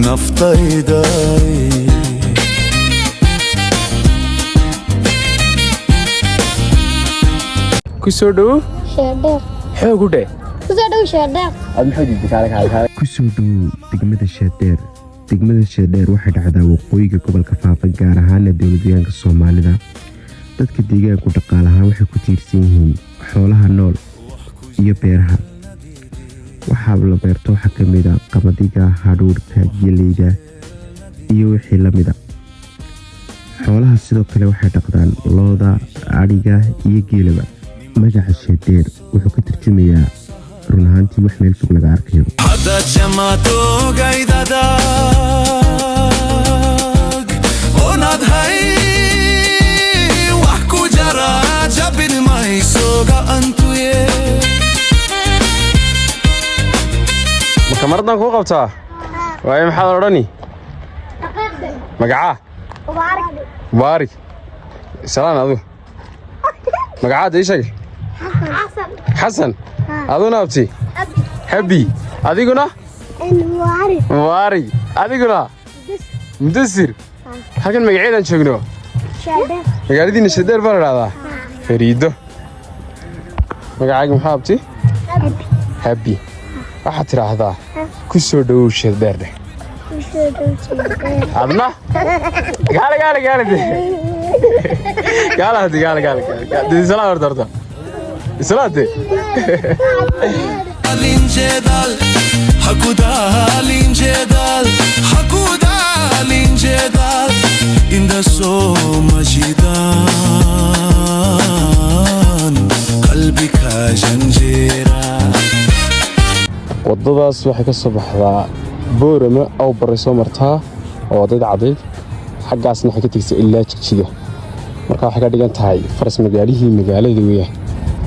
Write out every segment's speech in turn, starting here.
naftayday kusoo dhow sheedheer xoog u dheh kusoo dhow sheedheer aad maxay jirtay kaale kusoo dhow degmada sheedheer. degmada sheedheer waxay dhacdaa waqooyiga gobolka Faafa, gaar ahaana dowladdeegaanka Soomaalida. dadka deegaanku dhaqaale ahaan waxay ku tiirsan yihiin xoolaha nool iyo beeraha. waxaa la beerto waxaa ka mid ah qamadiga, hadhuudhka, geleyda iyo wixii la mid ah. xoolaha sidoo kale waxay dhaqdaan looda, adhiga iyo geelaba. magaca sheedheer wuxuu ka tarjumayaa run ahaantii wax meel fog laga arkayo. mardan ku qabtaa way maxaad odhani magaca baarig salaan adu magacaada ii sheeg xasan aduna abti habi adiguna waarig adiguna mudasir halkan magaceedan joogno magaaladiina sheedheer baa la dhahdaa fariido magacaaga maxaa abti habi waxaad tiraahdaa ku soo dhowow sheedheer dheh adna gaale isla horta islaate Linjedal hakuda linjedal inda so majidan qalbika janjera. wadadaas waxay ka soo baxdaa boorama aw baray soo martaa oo wadada cadayd xaggaasna waxay ka tagtay ilaa jigjiga. marka waxay ka dhigan tahay faras magaalihii magaalada weeyaan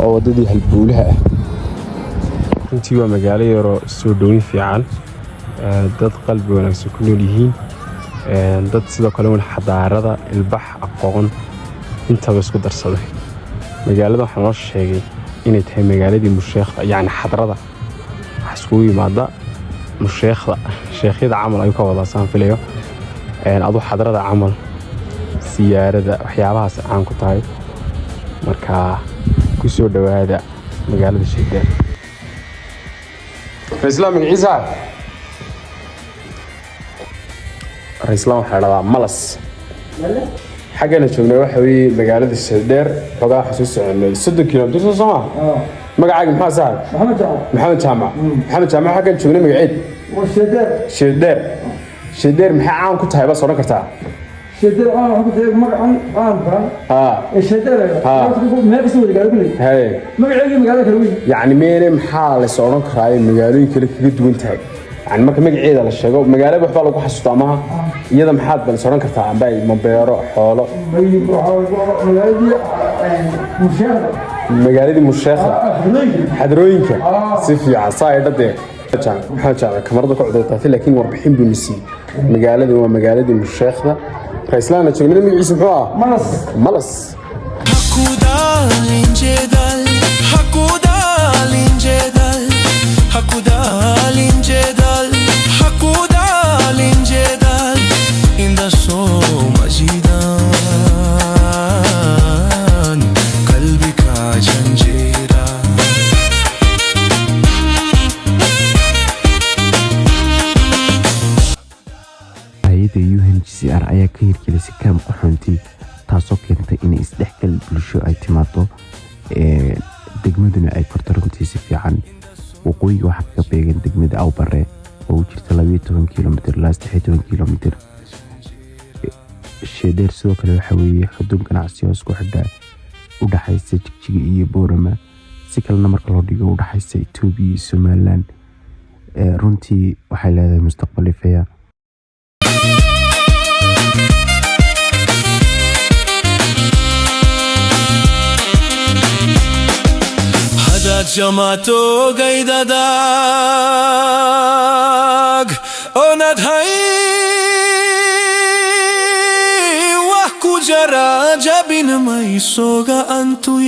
oo wadadii halbuulaha ah. runtii waa magaalo yaroo soo dhoweyn fiican, dad qalbi wanaagsan ku nool yihiin, dad sidoo kale wan xadaarada ilbax aqoon intaba isku darsaday. magaalada waxaa noo sheegay inay tahay magaaladii musheekhda, yacni xadrada iskugu yimaada musheekhda sheekhyada camal ayuu ka wadaa saan filayo. adu xadrada camal siyaarada waxyaabahaas caan ku tahay. marka ku soo dhowaada magaalada sheedheer. Ra'iisul Ciisa waxaa dhahdaa malas xaggana joognay waxa weeye magaalada sheedheer xogaa xasuus soconay 30 kiiloomitir soo soma. magacaaga maxaa saar maxamed jaamac xaggan joognay magaceed sheedheer maxay caan ku tahay baa soo kartaa sheedheer waxa ku tahay magacan caanka sheedheer meel isoo magaalada magaceeda magaalada kale weyn yacni meene maxaa la soo oran karaa magaalooyin kale kaga duwan tahay. يعني مركب مجيء هذا الشيء مجال أبو حبالو كحس طعمها يدا محاد بنصران كرتها عم باي مبيرة حاله مجال دي مشاخة حدروينك سيفي عصاير ده حاجة كمرضو كعدة لكن وربحين بنسي مجال دي ومجال دي مشاخة فإسلامنا شو من اللي يسمعوها ملص UNHCR ayaa ka hirgelisay kaam qaxoonti taasoo keentay in isdhexgal bulsho ay timaado degmaduna ay korto runtii si fiican. waqooyiga waxaa ka beegan degmada Awbare oo u jirta 12 kiiloomitir ilaa 13 kiiloomitir. sheedheer sidoo kale waxa weeye xuduud ganacsi oo isku xidha u dhaxaysa Jigjiga iyo Boorama, si kalena marka loo dhigo u dhaxaysa Itoobiya iyo Somaliland. runtii waxay leedahay mustaqbal ifaya. جماعتو قيدا داق وندهي وحكو جرى جابين ما يسوغا أنتو